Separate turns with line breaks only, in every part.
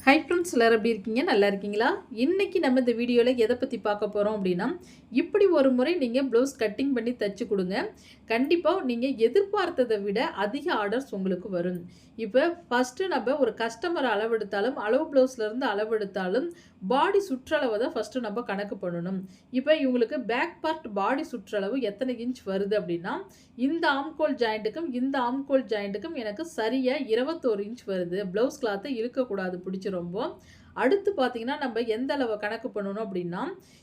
Hi friends, எல்லாரும் எப்படி இருக்கீங்க? நல்லா இருக்கீங்களா? இன்னைக்கு நம்ம இந்த வீடியோவில் எதை பற்றி பார்க்க போகிறோம் அப்படின்னா, இப்படி ஒரு முறை நீங்கள் ப்ளவுஸ் கட்டிங் பண்ணி தைச்சு கொடுங்க. கண்டிப்பாக நீங்கள் எதிர்பார்த்ததை விட அதிக ஆர்டர்ஸ் உங்களுக்கு வரும். இப்போ ஃபஸ்ட்டு நம்ம ஒரு கஸ்டமர் அளவெடுத்தாலும், அளவு ப்ளவுஸ்லேருந்து அளவெடுத்தாலும் பாடி சுற்றளவை தான் ஃபஸ்ட்டு நம்ம கணக்கு பண்ணணும். இப்போ இவங்களுக்கு பேக் பார்ட் பாடி சுற்றளவு எத்தனை இன்ச் வருது அப்படின்னா, இந்த ஆம்கோல் ஜாயிண்ட்டுக்கும் இந்த ஆம்கோல் ஜாயிண்ட்டுக்கும் எனக்கு சரியாக 21 இன்ச் வருது. ப்ளவுஸ் கிளாத்தை இழுக்கக்கூடாது பிடிச்சி ரொம்ப. அடுத்து பார்த்தீங்கன்னா, நம்ம எந்த அளவு கணக்கு பண்ணணும் அப்படின்னா,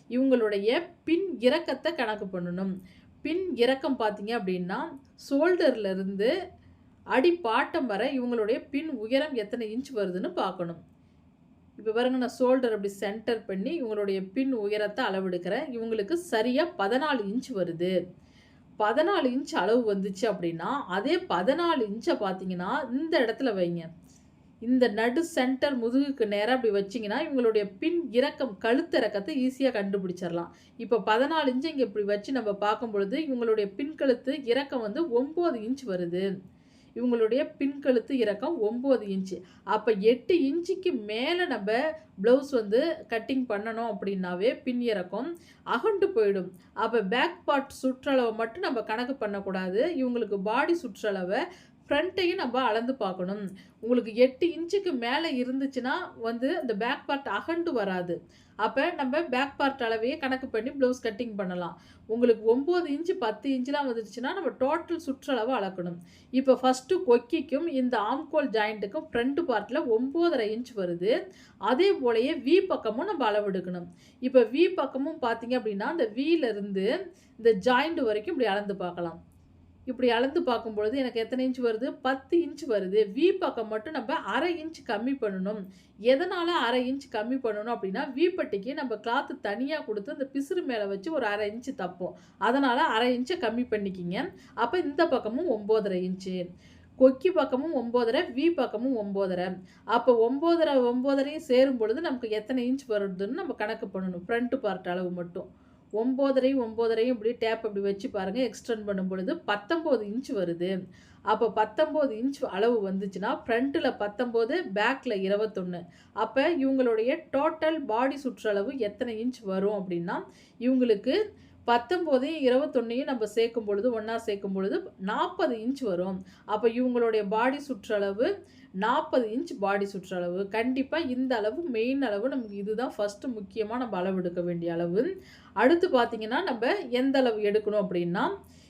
இவங்களுடைய பின் இறக்கத்தை கணக்கு பண்ணணும். பின் இறக்கம் பார்த்தீங்க அப்படின்னா, ஷோல்டர்லேருந்து அடி பாட்டம் வரை இவங்களுடைய பின் உயரம் எத்தனை இன்ச் வருதுன்னு பார்க்கணும். இப்போ பாருங்க, நான் ஷோல்டர் அப்படி சென்டர் பண்ணி இவங்களுடைய பின் உயரத்தை அளவெடுக்கிறேன். இவங்களுக்கு சரியாக 14 இன்ச் வருது. 14 இன்ச் அளவு வந்துச்சு அப்படின்னா, அதே 14 இன்ச்சை பார்த்தீங்கன்னா இந்த இடத்துல வைங்க. இந்த நடு சென்டர் முதுகுக்கு நேராக அப்படி வச்சிங்கன்னா இவங்களுடைய பின் இறக்கம் கழுத்து இறக்கத்தை ஈஸியாக கண்டுபிடிச்சிடலாம். இப்போ 14 இன்ச்சு இங்கே இப்படி வச்சு நம்ம பார்க்கும் பொழுது இவங்களுடைய பின் கழுத்து இறக்கம் வந்து 9 இன்ச் வருது. இவங்களுடைய பின் கழுத்து இறக்கம் 9 இன்ச்சு. அப்போ 8 இன்ச்சுக்கு மேலே நம்ம ப்ளவுஸ் வந்து கட்டிங் பண்ணணும் அப்படின்னாவே பின் இறக்கம் அகண்டு போயிடும். அப்போ பேக் பார்ட் சுற்றளவை மட்டும் நம்ம கணக்கு பண்ணக்கூடாது. இவங்களுக்கு பாடி சுற்றளவை ஃப்ரண்ட்டையும் நம்ம அளந்து பார்க்கணும். உங்களுக்கு 8 இன்ச்சுக்கு மேலே இருந்துச்சுன்னா வந்து இந்த பேக் பார்ட் அகண்டு வராது. அப்போ நம்ம பேக் பார்ட் அளவையே கணக்கு பண்ணி ப்ளவுஸ் கட்டிங் பண்ணலாம். உங்களுக்கு 9 இன்ச்சு 10 இன்ச்சுலாம் வந்துடுச்சுன்னா நம்ம டோட்டல் சுற்றளவு அளக்கணும். இப்போ ஃபஸ்ட்டு கொக்கிக்கும் இந்த ஆம்கோல் ஜாயிண்ட்டுக்கும் ஃப்ரண்ட் பார்ட்டில் 9.5 இன்ச் வருது. அதே போலயே வி பக்கமும் நம்ம அளவெடுக்கணும். இப்போ வி பக்கமும் பார்த்தீங்க அப்படின்னா, இந்த வியிலிருந்து இந்த ஜாயிண்ட் வரைக்கும் இப்படி அளந்து பார்க்கலாம். இப்படி அளந்து பார்க்கும்பொழுது எனக்கு எத்தனை இன்ச் வருது? 10 இன்ச் வருது. வி பக்கம் மட்டும் நம்ம 1/2 இன்ச் கம்மி பண்ணணும். எதனால் 1/2 இன்ச் கம்மி பண்ணணும் அப்படின்னா, வி பட்டிக்கு நம்ம கிளாத்து தனியாக கொடுத்து அந்த பிசுறு மேலே வச்சு ஒரு 1/2 இன்ச்சு தப்போம். அதனால் 1/2 இன்ச்சை கம்மி பண்ணிக்கிங்க. அப்போ இந்த பக்கமும் 9.5 இன்ச்சு, கொக்கி பக்கமும் 9.5, வி பக்கமும் 9.5. அப்போ 9.5 9.5 சேரும் பொழுது நமக்கு எத்தனை இன்ச் வருதுன்னு நம்ம கணக்கு பண்ணணும். ஃப்ரண்ட் பார்ட் அளவு மட்டும் 9.5 9.5 இப்படி டேப் அப்படி வச்சு பாருங்கள். எக்ஸ்டெண்ட் பண்ணும் பொழுது 19 இன்ச் வருது. அப்போ 19 இன்ச் அளவு வந்துச்சுன்னா ஃப்ரண்ட்டில் 19, பேக்கில் 21. அப்போ இவங்களுடைய டோட்டல் பாடி சுற்றளவு எத்தனை இன்ச் வரும் அப்படின்னா, இவங்களுக்கு 19 21 நம்ம சேர்க்கும் பொழுது ஒன்றா சேர்க்கும் பொழுது 40 இன்ச் வரும். அப்போ இவங்களுடைய பாடி சுற்றளவு 40 இன்ச் பாடி சுற்றளவு. கண்டிப்பாக இந்த அளவு மெயின் அளவு நமக்கு இதுதான் ஃபஸ்ட்டு முக்கியமாக நம்ம அளவு எடுக்க வேண்டிய அளவு. அடுத்து பார்த்திங்கன்னா, நம்ம எந்த அளவு எடுக்கணும் அப்படின்னா,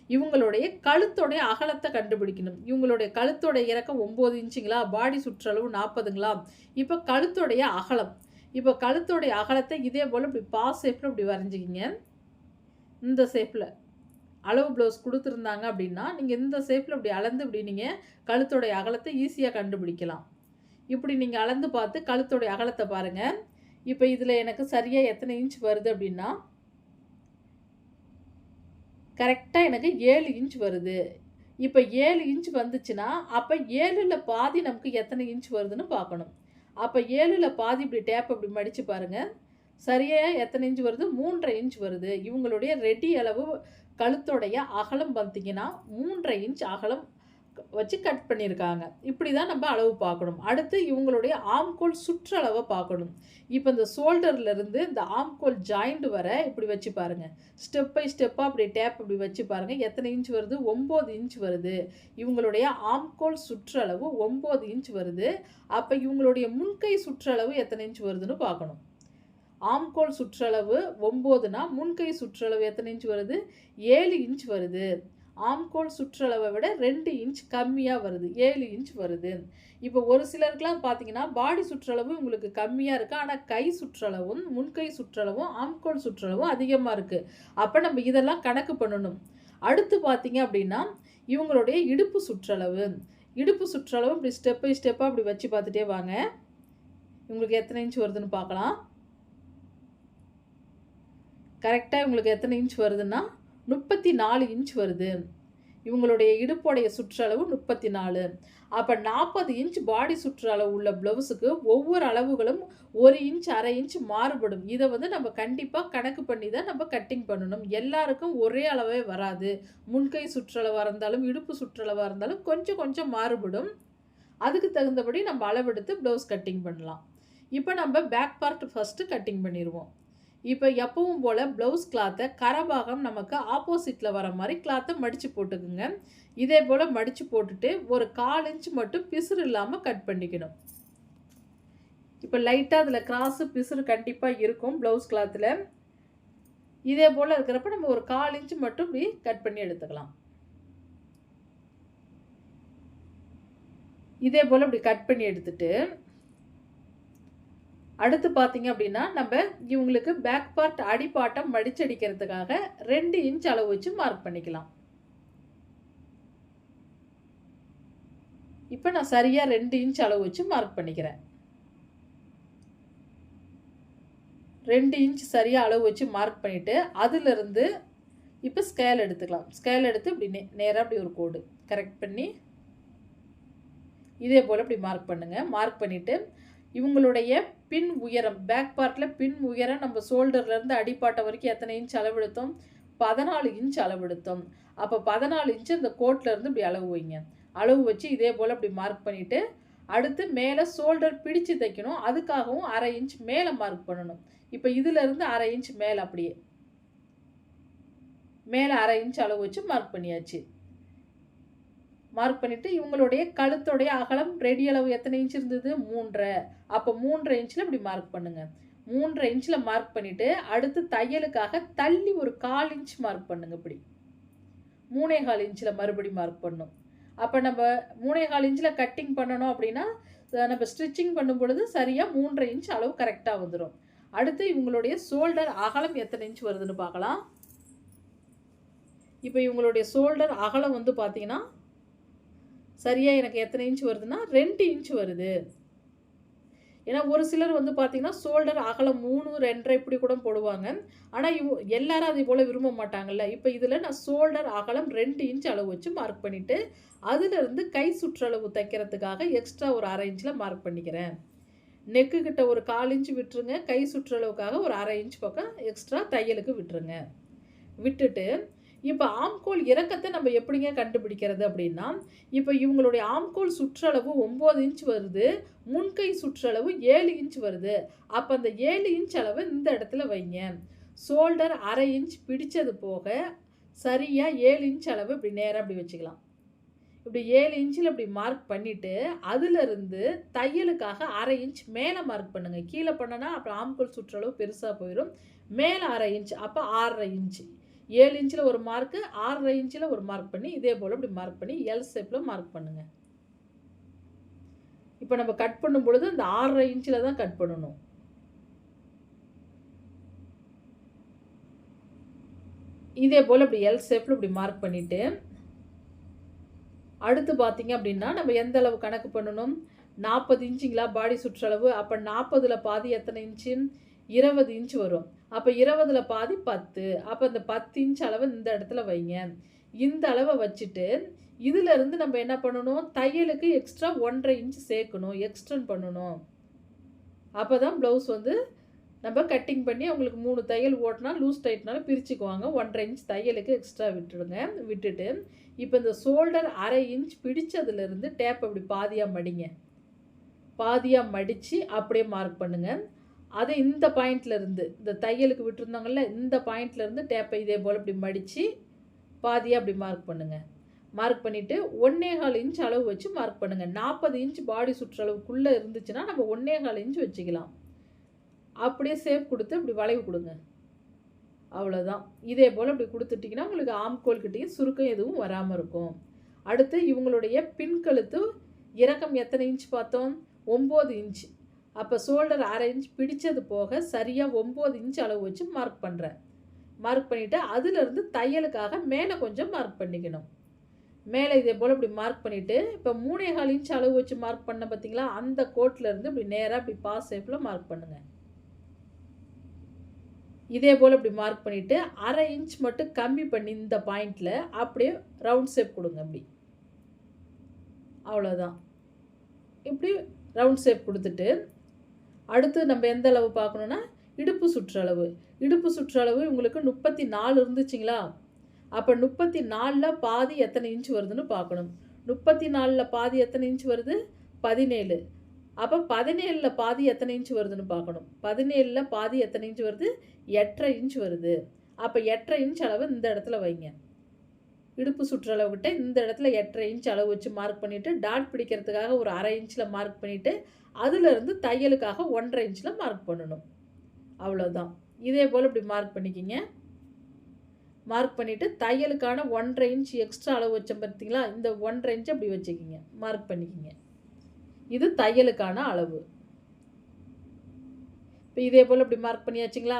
இவங்களுடைய கழுத்தோடைய அகலத்தை கண்டுபிடிக்கணும். இவங்களுடைய கழுத்தோடைய இறக்கம் 9 இன்ச்சுங்களா, பாடி சுற்றளவு 40ங்களா. இப்போ கழுத்தோடைய அகலம், இப்போ கழுத்தோடைய அகலத்தை இதே போல் இப்படி பாஸ் ஷேப்பில் இப்படி வரைஞ்சிக்கிங்க. இந்த ஷேப்பில் அளவு ப்ளவுஸ் கொடுத்துருந்தாங்க அப்படின்னா, நீங்கள் இந்த ஷேப்பில் இப்படி அளந்து இப்படி நீங்கள் கழுத்தோடைய அகலத்தை ஈஸியாக கண்டுபிடிக்கலாம். இப்படி நீங்கள் அளந்து பார்த்து கழுத்தோடைய அகலத்தை பாருங்கள். இப்போ இதில் எனக்கு சரியாக எத்தனை இன்ச் வருது அப்படின்னா, கரெக்டாக எனக்கு 7 இன்ச் வருது. இப்போ 7 இன்ச் வந்துச்சுன்னா, அப்போ 7ல் பாதி நமக்கு எத்தனை இன்ச் வருதுன்னு பார்க்கணும். அப்போ 7ல் பாதி இப்படி டேப் இப்படி மடித்து பாருங்கள். சரியாக எத்தனை இன்ச் வருது? 3.5 இன்ச் வருது. இவங்களுடைய ரெடி அளவு கழுத்தோடைய அகலம் பார்த்திங்கன்னா 3.5 இன்ச் அகலம் வச்சு கட் பண்ணியிருக்காங்க. இப்படி தான் நம்ம அளவு பார்க்கணும். அடுத்து இவங்களுடைய ஆம்கோல் சுற்றளவை பார்க்கணும். இப்போ இந்த ஷோல்டர்லேருந்து இந்த ஆம்கோல் ஜாயிண்ட் வர இப்படி வச்சு பாருங்கள். ஸ்டெப் பை ஸ்டெப்பாக அப்படி டேப் இப்படி வச்சு பாருங்கள். எத்தனை இன்ச் வருது? 9 இன்ச் வருது. இவங்களுடைய ஆம்கோல் சுற்றளவு 9 இன்ச் வருது. அப்போ இவங்களுடைய முன்கை சுற்றளவு எத்தனை இன்ச் வருதுன்னு பார்க்கணும். ஆம்கோல் சுற்றளவு 9னா முன்கை சுற்றளவு எத்தனை இன்ச் வருது? 7 இன்ச் வருது. ஆம்கோல் சுற்றளவை விட 2 இன்ச் கம்மியாக வருது, 7 இன்ச் வருது. இப்போ ஒரு சிலருக்குலாம் பார்த்தீங்கன்னா பாடி சுற்றளவு உங்களுக்கு கம்மியாக இருக்குது, ஆனால் கை சுற்றளவும் முன்கை சுற்றளவும் ஆம்கோல் சுற்றளவும் அதிகமாக இருக்குது. அப்போ நம்ம இதெல்லாம் கணக்கு பண்ணணும். அடுத்து பார்த்தீங்க அப்படின்னா, இவங்களுடைய இடுப்பு சுற்றளவு, இடுப்பு சுற்றளவு இப்படி ஸ்டெப் பை ஸ்டெப்பாக அப்படி வச்சு பார்த்துட்டே வாங்க. இவங்களுக்கு எத்தனை இன்ச் வருதுன்னு பார்க்கலாம். கரெக்டாக இவங்களுக்கு எத்தனை இன்ச் வருதுன்னா 34 இன்ச் வருது. இவங்களுடைய இடுப்போடைய சுற்றளவு 34. அப்போ 40 இன்ச் பாடி சுற்றளவு உள்ள ப்ளவுஸுக்கு ஒவ்வொரு அளவுகளும் 1 இன்ச் 1/2 இன்ச் மாறுபடும். இதை வந்து நம்ம கண்டிப்பாக கணக்கு பண்ணி தான் நம்ம கட்டிங் பண்ணணும். எல்லாருக்கும் ஒரே அளவே வராது. முன்கை சுற்றளவாக இருந்தாலும் இடுப்பு சுற்றளவாக இருந்தாலும் கொஞ்சம் கொஞ்சம் மாறுபடும். அதுக்கு தகுந்தபடி நம்ம அளவெடுத்து ப்ளவுஸ் கட்டிங் பண்ணலாம். இப்போ நம்ம பேக் பார்ட் ஃபஸ்ட்டு கட்டிங் பண்ணிடுவோம். இப்போ எப்பவும் போல் ப்ளவுஸ் கிளாத்தை கரபாகம் நமக்கு ஆப்போசிட்டில் வர மாதிரி கிளாத்தை மடித்து போட்டுக்குங்க. இதே போல் மடித்து போட்டுட்டு ஒரு 1/4 இன்ச் மட்டும் பிசுறு இல்லாமல் கட் பண்ணிக்கணும். இப்போ லைட்டாக அதில் கிராஸு பிசுறு கண்டிப்பாக இருக்கும் ப்ளவுஸ் கிளாத்தில். இதே போல் இருக்கிறப்ப நம்ம ஒரு 1/4 இன்ச் மட்டும் இப்படி கட் பண்ணி எடுத்துக்கலாம். இதே போல் இப்படி கட் பண்ணி எடுத்துட்டு அடுத்து பார்த்தீங்க அப்படின்னா நம்ம இவங்களுக்கு பேக் பார்ட் அடிப்பாட்டம் மடிச்சடிக்கிறதுக்காக 2 இன்ச் அளவு வச்சு மார்க் பண்ணிக்கலாம். இப்போ நான் சரியாக 2 இன்ச் அளவு வச்சு மார்க் பண்ணிக்கிறேன். 2 இன்ச் சரியாக அளவு வச்சு மார்க் பண்ணிவிட்டு அதிலிருந்து இப்போ ஸ்கேல் எடுத்துக்கலாம். ஸ்கேல் எடுத்து இப்படி நேராக அப்படி ஒரு கோடு கரெக்ட் பண்ணி இதே போல் இப்படி மார்க் பண்ணுங்கள். மார்க் பண்ணிவிட்டு இவங்களுடைய பின் உயரம் பேக் பார்ட்டில் பின் உயரம் நம்ம ஷோல்டர்லேருந்து அடிப்பாட்டை வரைக்கும் எத்தனை இன்ச் அளவெடுத்தோம்? 14 இன்ச் அளவெடுத்தோம். அப்போ 14 இன்ச்சு இந்த கோட்லேருந்து இப்படி அளவு வைங்க. அளவு வச்சு இதே போல் இப்படி மார்க் பண்ணிவிட்டு அடுத்து மேலே ஷோல்டர் பிடிச்சு தைக்கணும். அதுக்காகவும் 1/2 இன்ச் மேலே மார்க் பண்ணணும். இப்போ இதிலேருந்து 1/2 இன்ச் மேலே அப்படியே மேலே 1/2 இன்ச் அளவு வச்சு மார்க் பண்ணியாச்சு. மார்க் பண்ணிவிட்டு இவங்களுடைய கழுத்துடைய அகலம் ரெடி அளவு எத்தனை இன்ச் இருந்தது? 3.5. அப்போ 3.5 இன்ச்சில் இப்படி மார்க் பண்ணுங்கள். 3.5 இன்ச்சில் மார்க் பண்ணிவிட்டு அடுத்து தையலுக்காக தள்ளி ஒரு 1/4 இன்ச் மார்க் பண்ணுங்கள். இப்படி 3.25 இன்ச்சில் மறுபடி மார்க் பண்ணணும். அப்போ நம்ம 3.25 இன்ச்சில் கட்டிங் பண்ணணும் அப்படின்னா நம்ம ஸ்டிச்சிங் பண்ணும் பொழுது சரியாக 3.5 இன்ச் அளவு கரெக்டாக வந்துடும். அடுத்து இவங்களுடைய ஷோல்டர் அகலம் எத்தனை இன்ச் வருதுன்னு பார்க்கலாம். இப்போ இவங்களுடைய ஷோல்டர் அகலம் வந்து பார்த்தீங்கன்னா சரியாக எனக்கு எத்தனை இன்ச் வருதுன்னா 2 இன்ச் வருது. ஏன்னா ஒரு சிலர் வந்து பார்த்தீங்கன்னா ஷோல்டர் அகலம் 3, 2.5 இப்படி கூட போடுவாங்க. ஆனால் எல்லாரும் அதே போல் விரும்ப மாட்டாங்கல்ல. இப்போ இதில் நான் ஷோல்டர் அகலம் 2 இன்ச் அளவு வச்சு மார்க் பண்ணிவிட்டு அதிலிருந்து கை சுற்றளவு தைக்கிறதுக்காக எக்ஸ்ட்ரா ஒரு 1/2 இன்ச்சில் மார்க் பண்ணிக்கிறேன். நெக்கு கிட்ட ஒரு 1/4 இன்ச் விட்டுருங்க. கை சுற்றளவுக்காக ஒரு 1/2 இன்ச் பக்கம் எக்ஸ்ட்ரா தையலுக்கு விட்டுருங்க. விட்டுட்டு இப்போ ஆம்கோல் இறக்கத்தை நம்ம எப்படிங்க கண்டுபிடிக்கிறது அப்படின்னா, இப்போ இவங்களுடைய ஆம்கோல் சுற்றளவு 9 இன்ச் வருது. முன்கை சுற்றளவு 7 இன்ச் வருது. அப்போ அந்த 7 இன்ச் அளவு இந்த இடத்துல வைங்க. ஷோல்டர் 1/2 இன்ச் பிடிச்சது போக சரியாக 7 இன்ச் அளவு இப்படி நேராக இப்படி வச்சுக்கலாம். இப்படி 7 இன்ச்சில் இப்படி மார்க் பண்ணிவிட்டு அதிலிருந்து தையலுக்காக 1/2 இன்ச் மேலே மார்க் பண்ணுங்கள். கீழே பண்ணனா அப்புறம் ஆம்கோல் சுற்றளவு பெருசாக போயிடும். மேலே 1/2 இன்ச் அப்போ 6.5 இன்ச்சு. 7 இன்ச்சில் ஒரு மார்க்கு, 6.5 இன்ச்சில் ஒரு மார்க் பண்ணி இதே போல் இப்படி மார்க் பண்ணி எல் ஷேப்பில் மார்க் பண்ணுங்கள். இப்போ நம்ம கட் பண்ணும் பொழுது இந்த 6.5 இன்ச்சில் தான் கட் பண்ணணும். இதே போல் இப்படி எல் ஷேப்பில் இப்படி மார்க் பண்ணிவிட்டு அடுத்து பார்த்தீங்க அப்படின்னா நம்ம எந்த அளவு கணக்கு பண்ணணும்? 40 இன்ச்சுங்களா பாடி சுற்றளவு. அப்போ 40ல் பாதி எத்தனை இன்ச்சு? 20 இன்ச் வரும். அப்போ 20ல் பாதி 10. அப்போ இந்த 10 இன்ச் அளவு இந்த இடத்துல வைங்க. இந்த அளவை வச்சுட்டு இதிலிருந்து நம்ம என்ன பண்ணணும்? தையலுக்கு எக்ஸ்ட்ரா 1.5 இன்ச் சேர்க்கணும். எக்ஸ்டெண்ட் பண்ணணும். அப்போ தான் ப்ளவுஸ் வந்து நம்ம கட்டிங் பண்ணி அவங்களுக்கு 3 தையல் ஓட்டினா லூஸ் டைட்னாலும் பிரிச்சுக்குவாங்க. 1.5 இன்ச் தையலுக்கு எக்ஸ்ட்ரா விட்டுடுங்க. விட்டுட்டு இப்போ இந்த ஷோல்டர் 1/2 இன்ச் பிடிச்சதுலேருந்து டேப் அப்படி பாதியாக மடிங்க. பாதியாக மடித்து அப்படியே மார்க் பண்ணுங்கள். அதை இந்த பாயிண்ட்லேருந்து இந்த தையலுக்கு விட்டுருந்தாங்கல்ல இந்த பாயிண்ட்லேருந்து டேப்பை இதே போல் இப்படி மடித்து பாதியாக அப்படி மார்க் பண்ணுங்கள். மார்க் பண்ணிவிட்டு 1.25 இன்ச் அளவு வச்சு மார்க் பண்ணுங்கள். 40 இன்ச் பாடி சுற்றளவுக்குள்ளே இருந்துச்சுன்னா நம்ம 1.25 இன்ச் வச்சுக்கலாம். அப்படியே ஷேப் கொடுத்து இப்படி வளைவு கொடுங்க. அவ்வளோதான். இதே போல் இப்படி கொடுத்துட்டிங்கன்னா உங்களுக்கு ஆம்கோல்கிட்டையும் சுருக்கம் எதுவும் வராமல் இருக்கும். அடுத்து இவங்களுடைய பின்கழுத்து இறக்கம் எத்தனை இன்ச் பார்த்தோம்? 9 இன்ச். அப்போ ஷோல்டர் 1/2 இன்ச் பிடிச்சது போக சரியாக 9 இன்ச் அளவு வச்சு மார்க் பண்ணுறேன். மார்க் பண்ணிவிட்டு அதிலிருந்து தையலுக்காக மேலே கொஞ்சம் மார்க் பண்ணிக்கணும். மேலே இதே போல் இப்படி மார்க் பண்ணிவிட்டு இப்போ 3.25 இன்ச் அளவு வச்சு மார்க் பண்ண பார்த்தீங்களா? அந்த கோட்டிலேருந்து இப்படி நேராக இப்படி பாஸ் ஷேப்பில் மார்க் பண்ணுங்கள். இதே போல் இப்படி மார்க் பண்ணிவிட்டு 1/2 இன்ச் மட்டும் கம்மி பண்ணி இந்த பாயிண்டில் அப்படியே ரவுண்ட் ஷேப் கொடுங்க. அப்படி அவ்வளோதான். இப்படி ரவுண்ட் ஷேப் கொடுத்துட்டு அடுத்து நம்ம எந்த அளவு பார்க்கணுன்னா இடுப்பு சுற்றளவு. இடுப்பு சுற்றளவு உங்களுக்கு 34 இருந்துச்சுங்களா? அப்போ 34ல் பாதி எத்தனை இன்ச் வருதுன்னு பார்க்கணும். 34ல் பாதி எத்தனை இன்ச் வருது? 17. அப்போ 17ல் பாதி எத்தனை இன்ச் வருதுன்னு பார்க்கணும். 17ல் பாதி எத்தனை இன்ச் வருது? 8½ இன்ச் வருது. அப்போ 8½ இன்ச் அளவு இந்த இடத்துல வைங்க. இடுப்பு சுற்றளவுகிட்ட இந்த இடத்துல 8½ இன்ச் அளவு வச்சு மார்க் பண்ணிவிட்டு, டாட் பிடிக்கிறதுக்காக ஒரு 1/2 இன்ச்சில் மார்க் பண்ணிவிட்டு, அதிலிருந்து தையலுக்காக 1½ இன்ச்சில் மார்க் பண்ணணும். அவ்வளோதான். இதே போல் இப்படி மார்க் பண்ணிக்கிங்க. மார்க் பண்ணிவிட்டு தையலுக்கான 1½ இன்ச் எக்ஸ்ட்ரா அளவு வச்சோம் பார்த்தீங்களா? இந்த 1½ இன்ச் அப்படி வச்சுக்கிங்க. மார்க் பண்ணிக்கிங்க. இது தையலுக்கான அளவு. இப்போ இதே போல் இப்படி மார்க் பண்ணியாச்சுங்களா?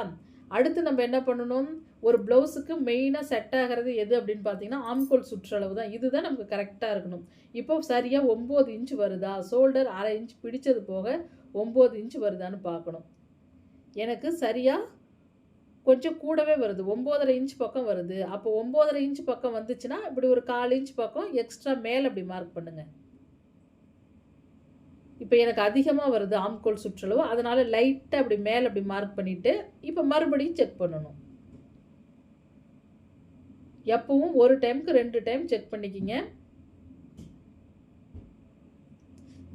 அடுத்து நம்ம என்ன பண்ணணும்? ஒரு ப்ளவுஸுக்கு மெயினாக செட் ஆகிறது எது அப்படின்னு பார்த்தீங்கன்னா, ஆம்கோல் சுற்றளவு தான். இதுதான் நமக்கு கரெக்டாக இருக்கணும். இப்போ சரியாக 9 இன்ச் வருதா? ஷோல்டர் 1/2 இன்ச் பிடிச்சது போக 9 இன்ச் வருதான்னு பார்க்கணும். எனக்கு சரியாக கொஞ்சம் கூடவே வருது. 9½ இன்ச் பக்கம் வருது. அப்போ 9½ இன்ச் பக்கம் வந்துச்சுன்னா, இப்படி ஒரு 1/4 இன்ச் பக்கம் எக்ஸ்ட்ரா மேலே அப்படி மார்க் பண்ணுங்கள். இப்போ எனக்கு அதிகமாக வருது ஆம்கோல் சுற்றளவு, அதனால் லைட்டாக அப்படி மேலே அப்படி மார்க் பண்ணிவிட்டு, இப்போ மறுபடியும் செக் பண்ணணும். எப்பவும் ஒரு டைமுக்கு 2 டைம் செக் பண்ணிக்கிங்க.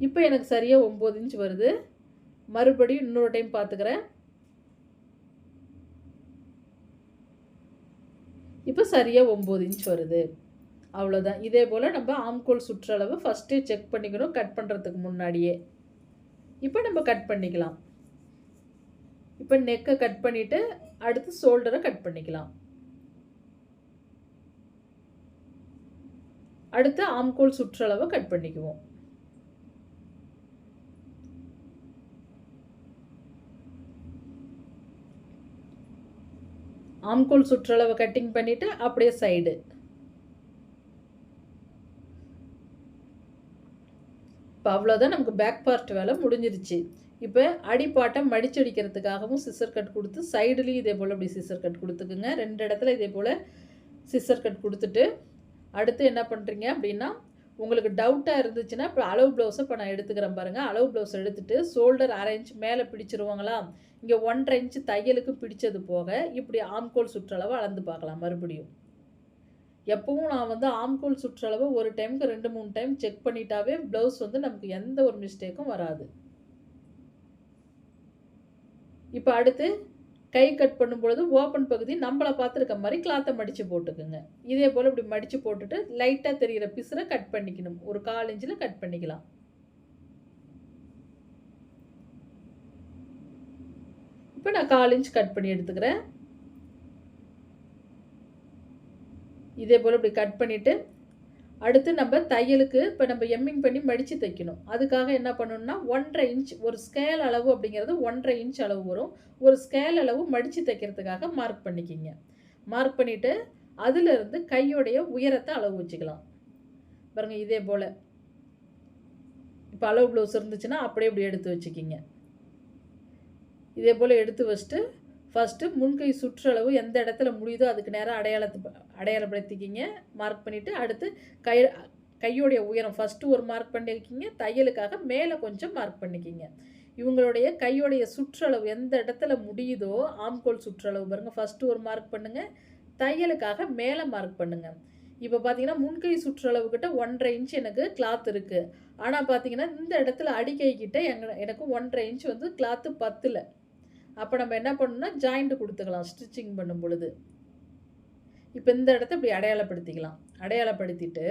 இப்போ எனக்கு சரியாக 9 இன்ச் வருது. மறுபடியும் இன்னொரு டைம் பார்த்துக்கிறேன். இப்போ சரியாக 9 இன்ச் வருது. அவ்வளோதான். இதே போல் நம்ம ஆம்கோல் சுற்றளவு ஃபஸ்ட்டே செக் பண்ணிக்கணும், கட் பண்ணுறதுக்கு முன்னாடியே. இப்போ நம்ம கட் பண்ணிக்கலாம். இப்போ நெக்கை கட் பண்ணிவிட்டு அடுத்து ஷோல்டரை கட் பண்ணிக்கலாம். அடுத்து ஆம்கோல் சுற்றளவை கட் பண்ணிக்குவோம். ஆம்கோல் சுற்றளவை கட்டிங் பண்ணிவிட்டு அப்படியே சைடு. இப்போ அவ்வளோதான், நமக்கு பேக் பார்ட் வேலை முடிஞ்சிருச்சு. இப்போ அடிப்பாட்டம் மடிச்சடிக்கிறதுக்காகவும் சிசர் கட் கொடுத்து, சைடுலேயும் இதே போல் இப்படி சிசர் கட் கொடுத்துக்குங்க. 2 இடத்துல இதே போல் சிசர் கட் கொடுத்துட்டு, அடுத்து என்ன பண்ணுறீங்க அப்படின்னா, உங்களுக்கு டவுட்டாக இருந்துச்சுன்னா இப்போ அளவு ப்ளவுஸை இப்போ நான் எடுத்துக்கிறேன் பாருங்கள். அளவு ப்ளவுஸ் எடுத்துகிட்டு ஷோல்டர் 1/2 இன்ச் மேலே பிடிச்சிருவாங்களா? இங்கே 1½ இன்ச் தையலுக்கு பிடிச்சது போக இப்படி ஆம்கோல் சுற்றளவை அளந்து பார்க்கலாம். மறுபடியும் எப்பவும் நான் வந்து ஆம்கோல் சுற்றளவு ஒரு டைமுக்கு 2-3 டைம் செக் பண்ணிட்டாவே ப்ளவுஸ் வந்து நமக்கு எந்த ஒரு மிஸ்டேக்கும் வராது. இப்போ அடுத்து கை கட் பண்ணும்பொழுது ஓப்பன் பகுதி நம்மளை பார்த்துருக்க மாதிரி கிளாத்தை மடித்து போட்டுக்குங்க. இதே போல் இப்படி மடித்து போட்டுட்டு லைட்டாக தெரிகிற பிசுரை கட் பண்ணிக்கணும். ஒரு 1/4 இன்ச்சில் கட் பண்ணிக்கலாம். இப்போ நான் 1/4 இன்ச் கட் பண்ணி எடுத்துக்கிறேன். இதே போல் இப்படி கட் பண்ணிவிட்டு அடுத்து நம்ம தையலுக்கு இப்போ நம்ம எம்மிங் பண்ணி மடித்து தைக்கணும். அதுக்காக என்ன பண்ணணும்னா 1½ இன்ச் ஒரு ஸ்கேல் அளவு அப்படிங்கிறது 1½ இன்ச் அளவு வரும். ஒரு ஸ்கேல் அளவு மடித்து தைக்கிறதுக்காக மார்க் பண்ணிக்கிங்க. மார்க் பண்ணிவிட்டு அதிலிருந்து கையோடைய உயரத்தை அளவு வச்சுக்கலாம். பாருங்கள் இதே போல் இப்போ அளவு ப்ளவுஸ் இருந்துச்சுன்னா அப்படியே இப்படி எடுத்து வச்சுக்கிங்க. இதே போல் எடுத்து வச்சுட்டு ஃபஸ்ட்டு முன்கை சுற்றளவு எந்த இடத்துல முடியுதோ அதுக்கு நேராக அடையாளப்படுத்திக்கிங்க. மார்க் பண்ணிவிட்டு அடுத்து கையோடைய உயரம் ஃபஸ்ட்டு ஒரு மார்க் பண்ணிக்கிங்க. தையலுக்காக மேலே கொஞ்சம் மார்க் பண்ணிக்கிங்க. இவங்களுடைய கையோடைய சுற்றளவு எந்த இடத்துல முடியுதோ ஆம்கோல் சுற்றளவு பாருங்கள், ஃபஸ்ட்டு ஒரு மார்க் பண்ணுங்கள். தையலுக்காக மேலே மார்க் பண்ணுங்கள். இப்போ பார்த்தீங்கன்னா முன்கை சுற்றளவுக்கிட்ட 1½ இன்ச் எனக்கு கிளாத் இருக்குது. ஆனால் பார்த்தீங்கன்னா இந்த இடத்துல அடிக்கைக்கிட்ட எனக்கு 1½ இன்ச் வந்து கிளாத்து பத்தலை. அப்போ நம்ம என்ன பண்ணணும்னா ஜாயிண்ட் கொடுத்துக்கலாம் ஸ்டிச்சிங் பண்ணும் பொழுது. இப்போ இந்த இடத்த இப்படி அடையாளப்படுத்திக்கலாம். அடையாளப்படுத்திட்டு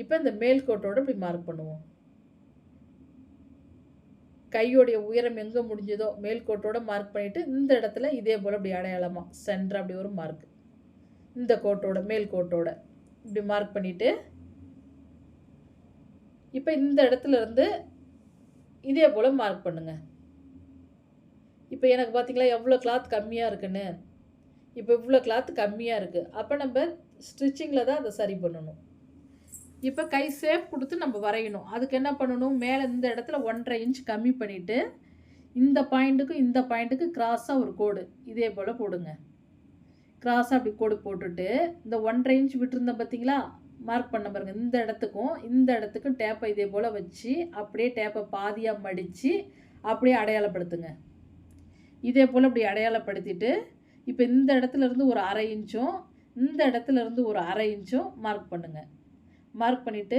இப்போ இந்த மேல் கோட்டோடு இப்படி மார்க் பண்ணுவோம். கையோடைய உயரம் எங்கே முடிஞ்சதோ மேல் கோட்டோட மார்க் பண்ணிவிட்டு இந்த இடத்துல இதே போல் இப்படி அடையாளமாக சென்டர் அப்படி ஒரு மார்க், இந்த கோட்டோட மேல் கோட்டோட இப்படி மார்க் பண்ணிவிட்டு இப்போ இந்த இடத்துல இருந்து இதே போல் மார்க் பண்ணுங்கள். இப்போ எனக்கு பார்த்தீங்களா எவ்வளோ கிளாத் கம்மியாக இருக்குன்னு. இப்போ இவ்வளோ கிளாத் கம்மியாக இருக்குது. அப்போ நம்ம ஸ்டிச்சிங்கில் தான் அதை சரி பண்ணணும். இப்போ கை ஷேப் கொடுத்து நம்ம வரையணும். அதுக்கு என்ன பண்ணணும், மேலே இந்த இடத்துல 1½ இன்ச் கம்மி பண்ணிவிட்டு இந்த பாயிண்ட்டுக்கும் இந்த பாயிண்ட்டுக்கு கிராஸாக ஒரு கோடு இதே போல் போடுங்க. கிராஸாக அப்படி கோடு போட்டுட்டு இந்த 1½ இன்ச் விட்டுருந்தேன் பார்த்தீங்களா, மார்க் பண்ண பாருங்கள். இந்த இடத்துக்கும் டேப்பை இதே போல் வச்சு அப்படியே டேப்பை பாதியாக மடித்து அப்படியே அடையாளப்படுத்துங்க. இதே போல் இப்படி அடையாளப்படுத்திட்டு இப்போ இந்த இடத்துலேருந்து ஒரு 1/2 இன்ச்சும் இந்த இடத்துலேருந்து ஒரு 1/2 இன்ச்சும் மார்க் பண்ணுங்கள். மார்க் பண்ணிவிட்டு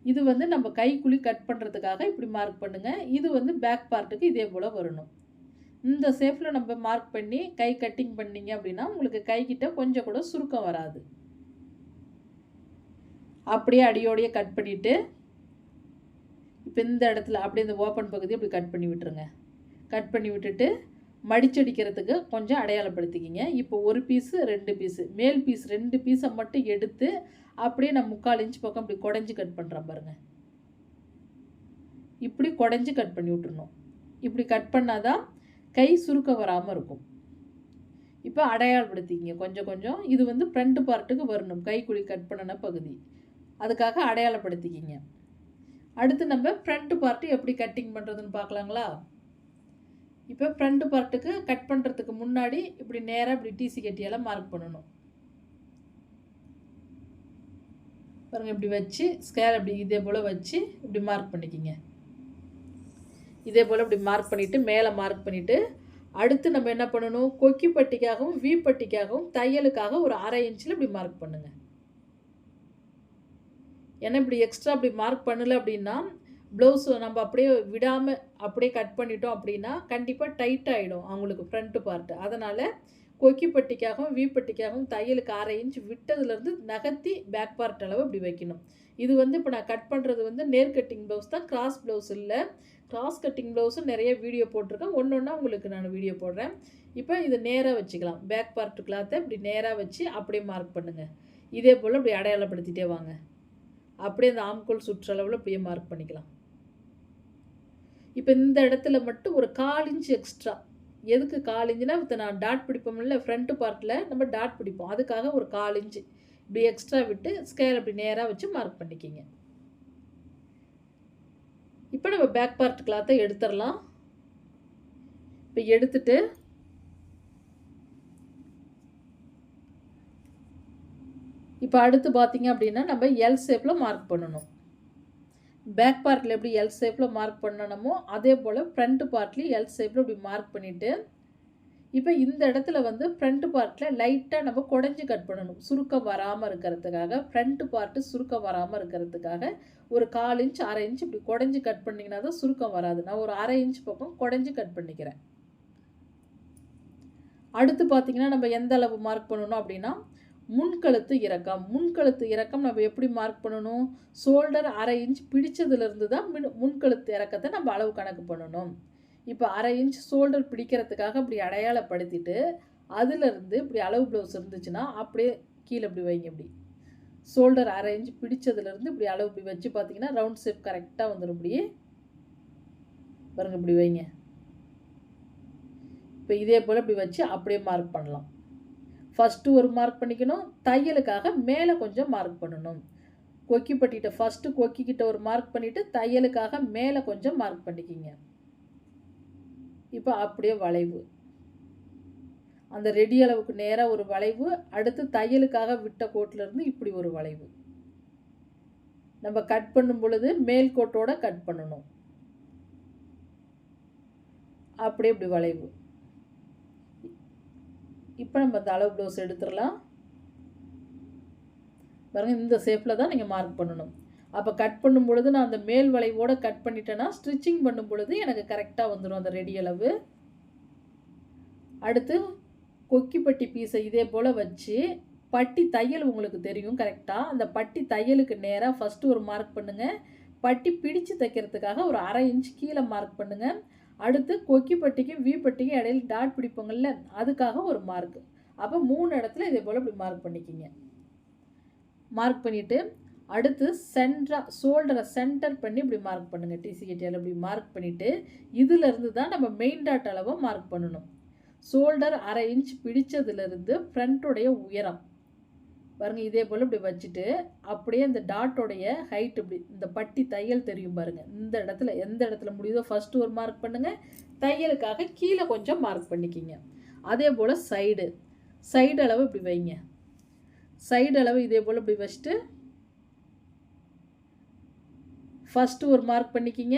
இது வந்து நம்ம கைக்குழி கட் பண்ணுறதுக்காக இப்படி மார்க் பண்ணுங்கள். இது வந்து பேக் பார்ட்டுக்கு இதே போல் வரணும். இந்த ஷேப்பில் நம்ம மார்க் பண்ணி கை கட்டிங் பண்ணிங்க அப்படின்னா உங்களுக்கு கைக்கிட்ட கொஞ்சம் கூட சுருக்கம் வராது. அப்படியே அடியோடையே கட் பண்ணிவிட்டு இப்போ இந்த இடத்துல அப்படியே இந்த ஓப்பன் பகுதி அப்படி கட் பண்ணி விட்டுருங்க. கட் பண்ணி விட்டுட்டு மடிச்சடிக்கிறதுக்கு கொஞ்சம் அடையாளப்படுத்திக்கிங்க. இப்போ ஒரு பீஸு 2 பீஸு மேல் பீஸ் 2 பீஸை மட்டும் எடுத்து அப்படியே நான் 3/4 இன்ச் பக்கம் இப்படி குடஞ்சி கட் பண்ணுறேன் பாருங்கள். இப்படி குடஞ்சி கட் பண்ணி விட்டுருணும். இப்படி கட் பண்ணாதான் கை சுருக்கம் வராமல் இருக்கும். இப்போ அடையாளப்படுத்திக்கிங்க கொஞ்சம் கொஞ்சம். இது வந்து ஃப்ரண்ட் பார்ட்டுக்கு வரணும், கைக்குழி கட் பண்ணின பகுதி. அதுக்காக அடையாளப்படுத்திக்கிங்க. அடுத்து நம்ம ஃப்ரண்ட் பார்ட்டு எப்படி கட்டிங் பண்ணுறதுன்னு பார்க்கலாங்களா? இப்போ ஃப்ரண்ட் பார்ட்டுக்கு கட் பண்ணுறதுக்கு முன்னாடி இப்படி நேராக இப்படி டிசி கட்டியால் மார்க் பண்ணணும் பாருங்கள். இப்படி வச்சு ஸ்கேல் அப்படி இதே போல் வச்சு இப்படி மார்க் பண்ணிக்கிங்க. இதே போல் இப்படி மார்க் பண்ணிவிட்டு மேலே மார்க் பண்ணிவிட்டு அடுத்து நம்ம என்ன பண்ணணும், கொக்கி பட்டிக்காகவும் வி பட்டிக்காகவும் தையலுக்காக ஒரு 1/2 இன்ச்சில் இப்படி மார்க் பண்ணுங்கள். ஏன்னா இப்படி எக்ஸ்ட்ரா அப்படி மார்க் பண்ணலை அப்படின்னா ப்ளவுஸ் நம்ம அப்படியே விடாமல் அப்படியே கட் பண்ணிட்டோம் அப்படின்னா கண்டிப்பாக டைட் ஆகிடும் அவங்களுக்கு ஃப்ரண்ட்டு பார்ட்டு. அதனால் கொக்கி பட்டிக்காகவும் வி பட்டிக்காகவும் தையலுக்கு 1/2 இன்ச் விட்டதுலேருந்து நகர்த்தி பேக் பார்ட் அளவு இப்படி வைக்கணும். இது வந்து இப்போ நான் கட் பண்ணுறது வந்து நேர் கட்டிங் ப்ளவுஸ் தான், கிராஸ் ப்ளவுஸ் இல்லை. கிராஸ் கட்டிங் ப்ளவுஸும் நிறைய வீடியோ போட்டிருக்கேன். ஒன்று ஒன்றா உங்களுக்கு நான் வீடியோ போடுறேன். இப்போ இதை நேராக வச்சுக்கலாம். பேக் பார்ட்டு கிளாத்தை இப்படி நேராக வச்சு அப்படியே மார்க் பண்ணுங்கள். இதே போல் இப்படி அடையாளப்படுத்திட்டே வாங்க. அப்படியே அந்த ஆம்கோல் சுற்றளவில் அப்படியே மார்க் பண்ணிக்கலாம். இப்போ இந்த இடத்துல மட்டும் ஒரு 1/4 இன்ச் எக்ஸ்ட்ரா. எதுக்கு 1/4 இன்ச்சுனா இப்போ நான் டாட் பிடிப்போம்ல ஃப்ரண்ட் பார்ட்டில் நம்ம டாட் பிடிப்போம், அதுக்காக ஒரு 1/4 இன்ச்சு இப்படி எக்ஸ்ட்ரா விட்டு ஸ்கேல் அப்படி நேராக வச்சு மார்க் பண்ணிக்கிங்க. இப்போ நம்ம பேக் பார்ட் கிளாத்தை எடுத்துடலாம். இப்போ எடுத்துட்டு இப்போ அடுத்து பார்த்தீங்க அப்படின்னா நம்ம எல் ஷேப்பில் மார்க் பண்ணணும். பேக் பார்ட்டில் எப்படி எல் ஷேப்பில் மார்க் பண்ணணுமோ அதே போல் ஃப்ரண்ட் பார்ட்லேயும் எல் ஷேப்பில் இப்படி மார்க் பண்ணிவிட்டு இப்போ இந்த இடத்துல வந்து ஃப்ரண்ட் பார்ட்டில் லைட்டாக நம்ம குடஞ்சி கட் பண்ணணும், சுருக்கம் வராமல் இருக்கிறதுக்காக. ஃப்ரண்ட் பார்ட்டு சுருக்கம் வராமல் இருக்கிறதுக்காக ஒரு 1/4 இன்ச் 1/2 இன்ச் இப்படி குடஞ்சி கட் பண்ணிங்கன்னா தான் சுருக்கம் வராது. நான் ஒரு 1/2 இன்ச் பக்கம் குடஞ்சி கட் பண்ணிக்கிறேன். அடுத்து பார்த்திங்கன்னா நம்ம எந்த அளவு மார்க் பண்ணணும் அப்படின்னா முன்கழுத்து இறக்கம். முன்கழுத்து இறக்கம் நம்ம எப்படி மார்க் பண்ணணும், ஷோல்டர் 1/2 இன்ச் பிடிச்சதுலேருந்து தான் முன்கழுத்து இறக்கத்தை நம்ம அளவு கணக்கு பண்ணணும். இப்போ 1/2 இன்ச் ஷோல்டர் பிடிக்கிறதுக்காக இப்படி அடையாளப்படுத்திட்டு அதுலேருந்து இப்படி அளவு ப்ளவுஸ் இருந்துச்சுன்னா அப்படியே கீழே இப்படி வைங்க. இப்படி ஷோல்டர் 1/2 இன்ச் பிடிச்சதுலேருந்து இப்படி அளவு இப்படி வச்சு பார்த்தீங்கன்னா ரவுண்ட் ஷேப் கரெக்டாக வந்துடும். இப்படி பாருங்கள், இப்படி வைங்க. இப்போ இதே போல் இப்படி வச்சு அப்படியே மார்க் பண்ணலாம். ஃபஸ்ட்டு ஒரு மார்க் பண்ணிக்கணும், தையலுக்காக மேலே கொஞ்சம் மார்க் பண்ணணும். கொக்கி பட்டிகிட்ட ஃபஸ்ட்டு கொக்கிக்கிட்ட ஒரு மார்க் பண்ணிவிட்டு தையலுக்காக மேலே கொஞ்சம் மார்க் பண்ணிக்கிங்க. இப்போ அப்படியே வளைவு, அந்த ரெடி அளவுக்கு நேராக ஒரு வளைவு, அடுத்து தையலுக்காக விட்ட கோட்டிலேருந்து இப்படி ஒரு வளைவு. நம்ம கட் பண்ணும் பொழுது மேல் கோட்டோட கட் பண்ணணும். அப்படியே இப்படி வளைவு. இப்போ நம்ம இந்த அளவு ப்ளவுஸ் எடுத்துடலாம். பாருங்கள், இந்த ஷேப்பில் தான் நீங்கள் மார்க் பண்ணணும். அப்போ கட் பண்ணும் பொழுது நான் அந்த மேல் வளைவோடு கட் பண்ணிட்டேன்னா ஸ்டிச்சிங் பண்ணும் பொழுது எனக்கு கரெக்டாக வந்துடும் அந்த ரெடி அளவு. அடுத்து கொக்கி பட்டி பீஸை இதே போல் வச்சு பட்டி தையல் உங்களுக்கு தெரியும் கரெக்டாக. அந்த பட்டி தையலுக்கு நேராக ஃபஸ்ட்டு ஒரு மார்க் பண்ணுங்கள். பட்டி பிடிச்சு தைக்கிறதுக்காக ஒரு 1/2 இன்ச் கீழே மார்க் பண்ணுங்கள். அடுத்து கொக்கி பட்டிக்கும் வி பட்டிக்கும் இடையில டாட் பிடிப்போங்கள்ல, அதுக்காக ஒரு மார்க். அப்போ 3 இடத்துல இதே போல் இப்படி மார்க் பண்ணிக்கிங்க. மார்க் பண்ணிவிட்டு அடுத்து ஷோல்டரை சென்டர் பண்ணி இப்படி மார்க் பண்ணுங்கள். டிசி கட்டியால் இப்படி மார்க் பண்ணிவிட்டு இதிலேருந்து தான் நம்ம மெயின் டாட் அளவை மார்க் பண்ணணும். ஷோல்டர் 1/2 இன்ச் பிடிச்சதுலேருந்து ஃப்ரண்ட்டுடைய உயரம் பாருங்கள், இதே போல் இப்படி வச்சுட்டு அப்படியே இந்த டாட்டோடைய ஹைட் இப்படி இந்த பட்டி தையல் தெரியும் பாருங்கள், இந்த இடத்துல எந்த இடத்துல முடியுதோ ஃபஸ்ட்டு ஒரு மார்க் பண்ணுங்கள். தையலுக்காக கீழே கொஞ்சம் மார்க் பண்ணிக்கிங்க. அதே போல் சைடு அளவு இப்படி வைங்க. சைடு அளவு இதே போல் இப்படி வச்சுட்டு ஃபஸ்ட்டு ஒரு மார்க் பண்ணிக்கிங்க.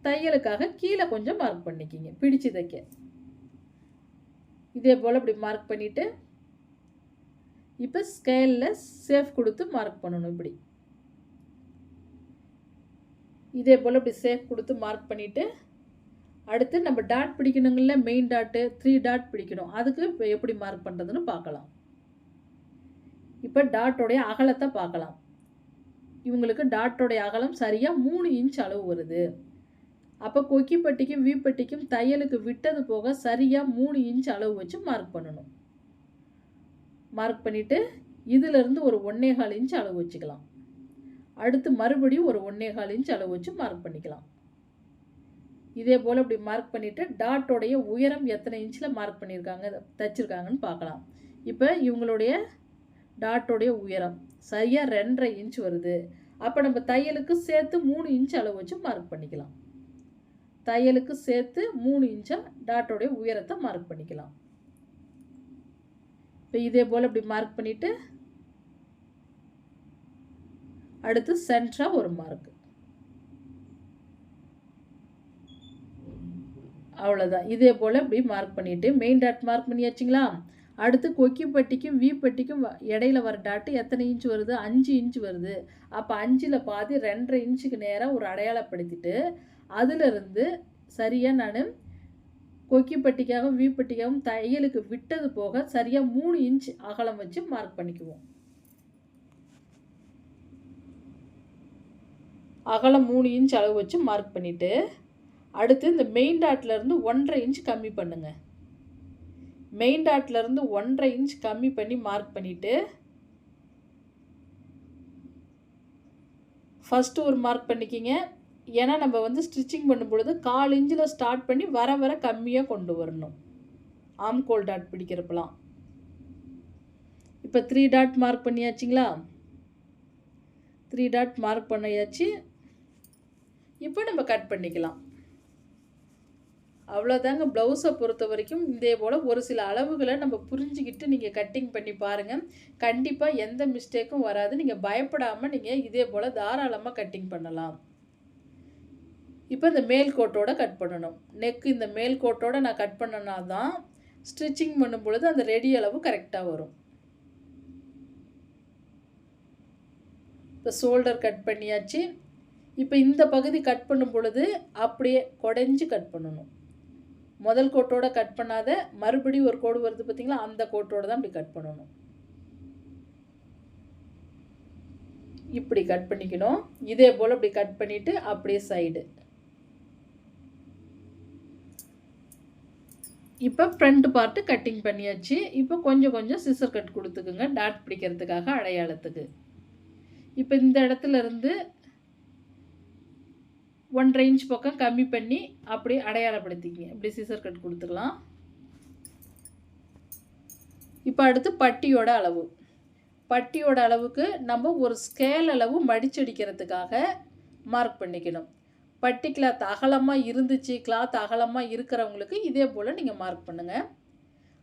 தையலுக்காக கீழே கொஞ்சம் மார்க் பண்ணிக்கிங்க பிடிச்சு தைக்க. இதே போல் இப்படி மார்க் பண்ணிவிட்டு இப்போ ஸ்கேலில் சேஃப் கொடுத்து மார்க் பண்ணணும். இப்படி இதே போல் இப்படி சேஃப் கொடுத்து மார்க் பண்ணிவிட்டு அடுத்து நம்ம டாட் பிடிக்கணுங்கள, மெயின் டாட்டு 3 டாட் பிடிக்கணும். அதுக்கு இப்போ எப்படி மார்க் பண்ணுறதுன்னு பார்க்கலாம். இப்போ டாட்டோடைய அகலத்தை பார்க்கலாம். இவங்களுக்கு டாட்டோடைய அகலம் சரியாக 3 இன்ச் அளவு வருது. அப்போ கொக்கி பட்டிக்கும் வி பட்டிக்கும் தையலுக்கு விட்டது போக சரியாக 3 இன்ச் அளவு வச்சு மார்க் பண்ணணும். மார்க் பண்ணிவிட்டு இதிலிருந்து ஒரு 1.25 இன்ச் அளவு வச்சுக்கலாம். அடுத்து மறுபடியும் ஒரு 1.25 இன்ச் அளவு வச்சு மார்க் பண்ணிக்கலாம். இதே போல் இப்படி மார்க் பண்ணிவிட்டு டாட்டோடைய உயரம் எத்தனை இன்ச்சில் மார்க் பண்ணியிருக்காங்க தைச்சிருக்காங்கன்னு பார்க்கலாம். இப்போ இவங்களுடைய டாட்டோடைய உயரம் சரியாக 2.5 இன்ச் வருது. அப்போ நம்ம தையலுக்கு சேர்த்து 3 இன்ச் அளவு வச்சு மார்க் பண்ணிக்கலாம். தையலுக்கு சேர்த்து 3 இன்ச்சாக டாட்டோடைய உயரத்தை மார்க் பண்ணிக்கலாம். இப்போ இதே போல் இப்படி மார்க் பண்ணிவிட்டு அடுத்து சென்டராக ஒரு மார்க். அவ்வளோதான். இதே போல் இப்படி மார்க் பண்ணிவிட்டு மெயின் டாட் மார்க் பண்ணியாச்சுங்களா? அடுத்து கொக்கி பட்டிக்கும் வி பட்டிக்கும் இடையில வர டாட்டு எத்தனை இன்ச் வருது? 5 இன்ச் வருது. அப்போ 5ல் பாதி 2.5 இன்ச்சுக்கு நேராக ஒரு அடையாளப்படுத்திட்டு அதிலிருந்து சரியாக நான் கொக்கி பட்டிக்காகவும் வி பட்டிக்காகவும் தையலுக்கு விட்டது போக சரியாக 3 இன்ச் அகலம் வச்சு மார்க் பண்ணிக்குவோம். அகலம் 3 இன்ச் அளவு வச்சு மார்க் பண்ணிவிட்டு அடுத்து இந்த மெயின் டாட்லேருந்து 1.5 இன்ச் கம்மி பண்ணுங்க. மெயின் டாட்லேருந்து 1.5 இன்ச் கம்மி பண்ணி மார்க் பண்ணிவிட்டு ஃபஸ்ட்டு ஒரு மார்க் பண்ணிக்கிங்க. ஏன்னா நம்ம வந்து ஸ்டிச்சிங் பண்ணும் பொழுது 1/4 இன்ச்சில் ஸ்டார்ட் பண்ணி வர வர கம்மியாக கொண்டு வரணும் ஆம்கோல் டாட் பிடிக்கிறப்பலாம். இப்போ 3 டாட் மார்க் பண்ணியாச்சுங்களா? 3 டாட் மார்க் பண்ணியாச்சு. இப்போ நம்ம கட் பண்ணிக்கலாம். அவ்வளோதாங்க. ப்ளவுஸை பொறுத்த வரைக்கும் இதே போல் ஒரு சில அளவுகளை நம்ம புரிஞ்சுக்கிட்டு நீங்கள் கட்டிங் பண்ணி பாருங்கள். கண்டிப்பாக எந்த மிஸ்டேக்கும் வராது. நீங்கள் பயப்படாமல் நீங்கள் இதே போல் தாராளமாக கட்டிங் பண்ணலாம். இப்போ இந்த மேல் கோட்டோட கட் பண்ணணும். நெக்கு இந்த மேல் கோட்டோட நான் கட் பண்ணனா தான் ஸ்டிச்சிங் பண்ணும் பொழுது அந்த ரெடி அளவு கரெக்டாக வரும். இப்போ ஷோல்டர் கட் பண்ணியாச்சு. இப்போ இந்த பகுதி கட் பண்ணும் பொழுது அப்படியே குடைஞ்சி கட் பண்ணணும். முதல் கோட்டோட கட் பண்ணாத மறுபடியும் ஒரு கோடு வருது பார்த்தீங்களா? அந்த கோட்டோட தான் இப்படி கட் பண்ணணும். இப்படி கட் பண்ணிக்கணும். இதே போல் இப்படி கட் பண்ணிவிட்டு அப்படியே சைடு. இப்போ ஃப்ரண்ட் பார்ட்டு கட்டிங் பண்ணியாச்சு. இப்போ கொஞ்சம் கொஞ்சம் சிசர் கட் கொடுத்துக்குங்க டாட் பிடிக்கிறதுக்காக அடையாளத்துக்கு. இப்போ இந்த இடத்துல இருந்து 1.5 இன்ச் பக்கம் கம்மி பண்ணி அப்படியே அடையாளப்படுத்திக்கிங்க. இப்படி சிசர் கட் கொடுத்துக்கலாம். இப்போ அடுத்து பட்டியோட அளவு. பட்டியோட அளவுக்கு நம்ம ஒரு ஸ்கேல் அளவு மடிச்சடிக்கிறதுக்காக மார்க் பண்ணிக்கணும். பட்டி கிளாத் அகலமாக இருந்துச்சு, கிளாத் அகலமாக இருக்கிறவங்களுக்கு இதே போல் நீங்கள் மார்க் பண்ணுங்கள்.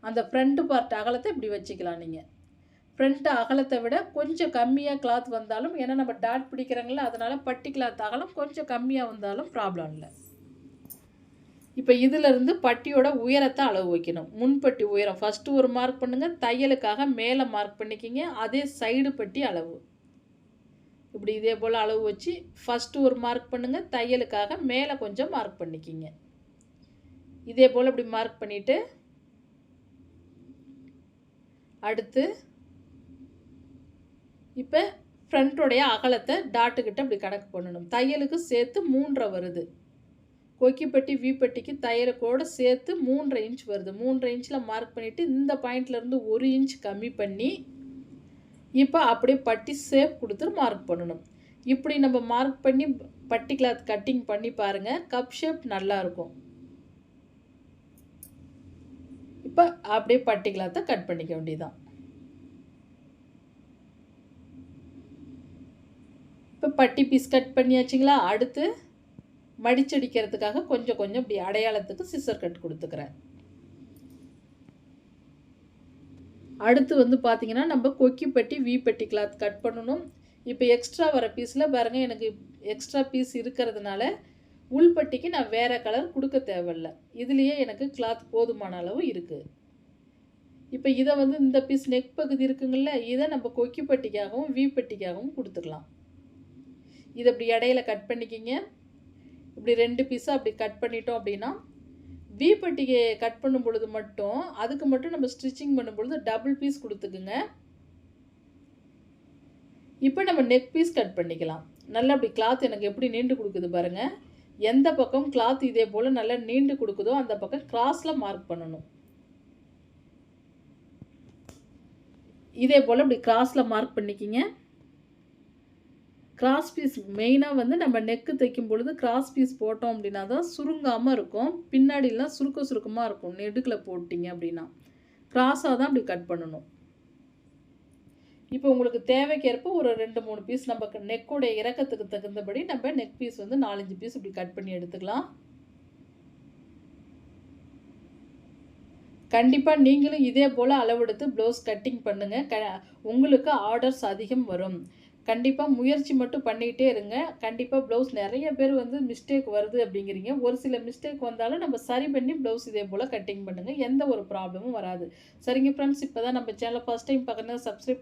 அந்த ஃப்ரண்ட் பார்ட் அகலத்தை இப்படி வச்சுக்கலாம். நீங்கள் ஃப்ரண்ட் அகலத்தை விட கொஞ்சம் கம்மியாக கிளாத் வந்தாலும், ஏன்னா நம்ம டாட் பிடிக்கிறோங்களா, அதனால் பட்டி கிளாத் அகலம் கொஞ்சம் கம்மியாக வந்தாலும் ப்ராப்ளம் இல்லை. இப்போ இதிலிருந்து பட்டியோட உயரத்தை அளவு வைக்கணும். முன்பட்டி உயரம் ஃபஸ்ட்டு ஒரு மார்க் பண்ணுங்கள். தையலுக்காக மேலே மார்க் பண்ணிக்கிங்க. அதே சைடு பட்டி அளவு இப்படி இதே போல் அளவு வச்சு ஃபஸ்ட்டு ஒரு மார்க் பண்ணுங்கள். தையலுக்காக மேலே கொஞ்சம் மார்க் பண்ணிக்கிங்க. இதே போல் இப்படி மார்க் பண்ணிவிட்டு அடுத்து இப்போ ஃப்ரண்ட்டோடைய அகலத்தை டாட்டுக்கிட்ட இப்படி கணக்கு பண்ணணும். தையலுக்கு சேர்த்து 3.5 வருது. கொக்கிப்பட்டி வீப்பட்டிக்கு தையலுக்கோடு சேர்த்து 3.5 இன்ச் வருது. 3.5 இன்ச்சில் மார்க் பண்ணிவிட்டு இந்த பாயிண்ட்லேருந்து 1 இன்ச் கம்மி பண்ணி இப்போ அப்படியே பட்டி ஷேப் கொடுத்து மார்க் பண்ணணும். இப்படி நம்ம மார்க் பண்ணி பட்டி கிளாத் கட்டிங் பண்ணி பாருங்கள். கப் ஷேப் நல்லாயிருக்கும். இப்போ அப்படியே பட்டி கிளாத்தை கட் பண்ணிக்க வேண்டியதுதான். இப்போ பட்டி பீஸ் கட் பண்ணியாச்சுங்களா? அடுத்து மடிச்சடிக்கிறதுக்காக கொஞ்சம் கொஞ்சம் இப்படி அடையாளத்துக்கு சிசர் கட் கொடுத்துக்கிறேன். அடுத்து வந்து பார்த்திங்கன்னா நம்ம கொக்கிப்பட்டி வீப்பட்டி கிளாத் கட் பண்ணணும். இப்போ எக்ஸ்ட்ரா வர பீஸில் பாருங்கள், எனக்கு எக்ஸ்ட்ரா பீஸ் இருக்கிறதுனால உள்பட்டிக்கு நான் வேறு கலர் கொடுக்க தேவையில்லை. இதுலேயே எனக்கு கிளாத் போதுமான அளவு இருக்குது. இப்போ இதை வந்து இந்த பீஸ் நெக் பகுதி இருக்குங்கள, இதை நம்ம கொக்கிப்பட்டிக்காகவும் வீப்பட்டிக்காகவும் கொடுத்துக்கலாம். இதை இப்படி இடையில கட் பண்ணிக்கிங்க. இப்படி 2 பீஸா அப்படி கட் பண்ணிட்டோம் அப்படின்னா, வி பட்டிக்கு கட் பண்ணும் பொழுது மட்டும், அதுக்கு மட்டும் நம்ம ஸ்டிச்சிங் பண்ணும்பொழுது டபுள் பீஸ் குடுத்துக்குங்க. இப்ப நம்ம நெக் பீஸ் கட் பண்ணிக்கலாம். நல்லா அப்படி கிளாத் எனக்கு எப்படி நீண்டு குடுக்குது பாருங்க. எந்த பக்கம் கிளாத் இதே போல நல்லா நீண்டு குடுக்குதோ, அந்த பக்கம் கிராஸ்ல மார்க் பண்ணணும். இதே போல இப்படி கிராஸ்ல மார்க் பண்ணிக்கிங்க. கிராஸ் பீஸ் மெயினா வந்து நம்ம நெக்கு தைக்கும் பொழுது கிராஸ் பீஸ் போட்டோம் அப்படின்னா தான் சுருங்காம இருக்கும். பின்னாடிலாம் சுருக்கமா இருக்கும். நெடுக்குல போட்டீங்க அப்படின்னா. கிராஸா தான் அப்படி கட் பண்ணணும். இப்போ உங்களுக்கு தேவைக்கேற்ப ஒரு 2, 3 பீஸ் நம்ம நெக்கோட இறக்கத்துக்கு தகுந்தபடி நம்ம நெக் பீஸ் வந்து 4, 5 பீஸ் இப்படி கட் பண்ணி எடுத்துக்கலாம். கண்டிப்பா நீங்களும் இதே போல அளவெடுத்து ப்ளவுஸ் கட்டிங் பண்ணுங்க. உங்களுக்கு ஆர்டர்ஸ் அதிகம் வரும். கண்டிப்பா முயற்சி மட்டும் பண்ணிட்டே இருங்க. கண்டிப்பா ப்ளவுஸ் நெறைய பேர் வந்து மிஸ்டேக் வருது அப்படிங்கிறீங்க. ஒரு சில மிஸ்டேக் வந்தாலும் நம்ம சரி பண்ணி ப்ளவுஸ் இதே போல கட்டிங் பண்ணுங்க. எந்த ஒரு ப்ராப்ளமும் வராது. சரிங்க ஃப்ரெண்ட்ஸ், இப்ப தான் நம்ம சேனல ஃபர்ஸ்ட் டைம் பார்க்குறீங்கன்னா சப்ஸ்கிரைப்